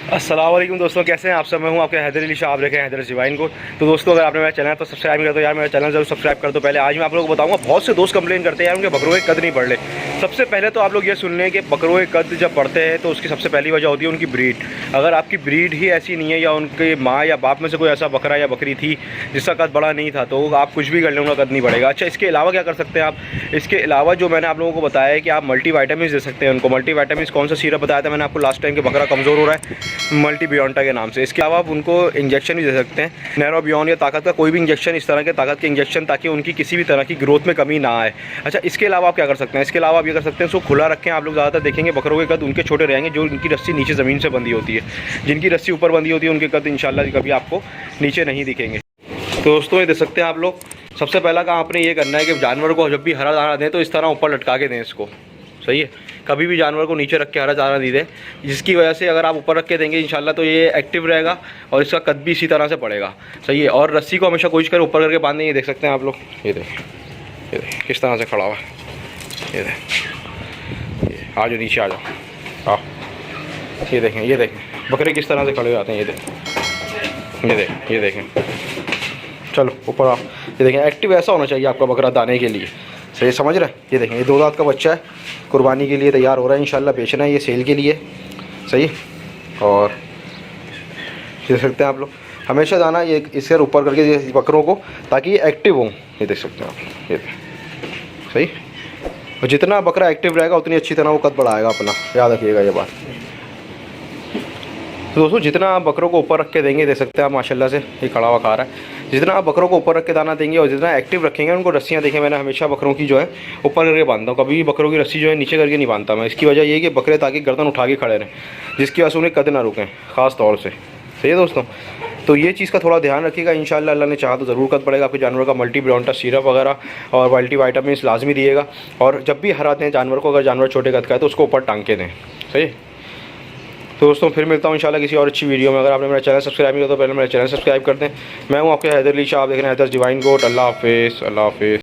अस्सलाम वालेकुम दोस्तों, कैसे हैं आप सब। मैं हूं आपके हैदर अली शाह, आप देखें हैदर डिवाइन को। तो दोस्तों, अगर आपने मेरा चैनल तो सब्सक्राइब नहीं करते यार, मेरा चैनल जरूर सब्सक्राइब कर दो। पहले आज मैं आप लोगों को बताऊंगा, बहुत से दोस्त कंप्लेन करते हैं यार उनके बकरों के कद नहीं बढ़ रहे। सबसे पहले तो आप लोग ये सुन लें कि बकरों के कद जब बढ़ते हैं तो उसकी सबसे पहली वजह होती है उनकी ब्रीड। अगर आपकी ब्रीड ही ऐसी नहीं है या उनके माँ या बाप में से कोई ऐसा बकरा या बकरी थी जिसका कद बड़ा नहीं था, तो आप कुछ भी कर लें, उनका कद नहीं बढ़ेगा। अच्छा, इसके अलावा क्या कर सकते हैं आप? इसके अलावा जो मैंने आप लोगों को बताया है कि आप मल्टीविटामिन दे सकते हैं उनको। मल्टीविटामिन कौन सा सीरप बताया था मैंने आपको लास्ट टाइम, कि बकरा कमज़ोर हो रहा है, मल्टी बियॉन्टा के नाम से। इसके अलावा आप उनको इंजेक्शन भी दे सकते हैं, नैरो बियॉन या ताकत का कोई भी इंजेक्शन, इस तरह के ताकत के इंजेक्शन, ताकि उनकी किसी भी तरह की ग्रोथ में कमी ना आए। अच्छा, इसके अलावा आप क्या कर सकते हैं? इसके अलावा आप ये कर सकते हैं, उसको खुला रखें। आप लोग ज़्यादातर देखेंगे बकरों के कद उनके छोटे रहेंगे जो उनकी रस्सी नीचे ज़मीन से बंधी होती है। जिनकी रस्सी ऊपर बंधी होती है उनके कद इंशाल्लाह कभी आपको नीचे नहीं दिखेंगे। तो दोस्तों, ये देख सकते हैं आप लोग। सबसे पहला काम आपने ये करना है कि जानवर को जब भी हरा दाना दें तो इस तरह ऊपर लटका के दें इसको। सही है, कभी भी जानवर को नीचे रख के हरा दाना नहीं दें, जिसकी वजह से अगर आप ऊपर रख के देंगे इंशाल्लाह तो ये एक्टिव रहेगा और इसका कद भी इसी तरह से पड़ेगा। सही है, और रस्सी को हमेशा कोशिश करें ऊपर करके बांधें। ये देख सकते हैं आप लोग, ये देखें किस तरह से खड़ा हुआ है। ये देखें, आ जाओ नीचे आ जाओ। हाँ, ये देखें बकरे किस तरह से खड़े हो जाते हैं। ये देखें चलो ऊपर आओ। ये देखें, एक्टिव ऐसा होना चाहिए आपका बकरा दाने के लिए। सही समझ रहे हैं? ये देखें, ये 2 दांत का बच्चा है, कुर्बानी के लिए तैयार हो रहा है, इंशाल्लाह बेचना है, ये सेल के लिए। सही, और देख सकते हैं आप लोग, हमेशा दाना ये इससे ऊपर करके बकरों को, ताकि ये एक्टिव हों। ये देख सकते हैं आप, ये सही। और जितना बकरा एक्टिव रहेगा उतनी अच्छी तरह वो कद बढ़ाएगा अपना, याद रखिएगा ये बात। तो दोस्तों, जितना आप बकरों को ऊपर रख के देंगे, देख सकते हैं आप माशाल्लाह से ये खड़ा हुआ खा रहा है। जितना आप बकरों को ऊपर रख के दाना देंगे और जितना एक्टिव रखेंगे, उनको रस्सियाँ देखें, मैंने हमेशा बकरों की जो है ऊपर करके बांधता हूँ, कभी भी बकरों की रस्सी जो है नीचे करके नहीं बांधता मैं। इसकी वजह ये है कि बकरे ताकि गर्दन उठा के खड़े रहें, जिसकी वजह से उन्हें कद ना रुकें ख़ास तौर से। सही है दोस्तों, तो ये चीज़ का थोड़ा ध्यान रखिएगा। इंशाल्लाह अल्लाह ने चाहा तो ज़रूर कद बढ़ेगा आपके जानवर का। मल्टी बियॉन्टा सीरप वगैरह और मल्टीविटामिन लाजमी दिएगा। और जब भी हराते हैं जानवर को, अगर जानवर छोटे कद का है तो उसको ऊपर टांग के दें। सही। तो दोस्तों, फिर मिलता हूँ इंशाल्लाह किसी और अच्छी वीडियो में। अगर आपने मेरा चैनल सब्सक्राइब नहीं किया तो पहले मेरा चैनल सब्सक्राइब कर दें। मैं हूँ आपके हैदर अली शाह, आप देख रहे हैं हैदर डिवाइन गोट। अल्लाह हाफिज़, अल्लाह हाफिज़।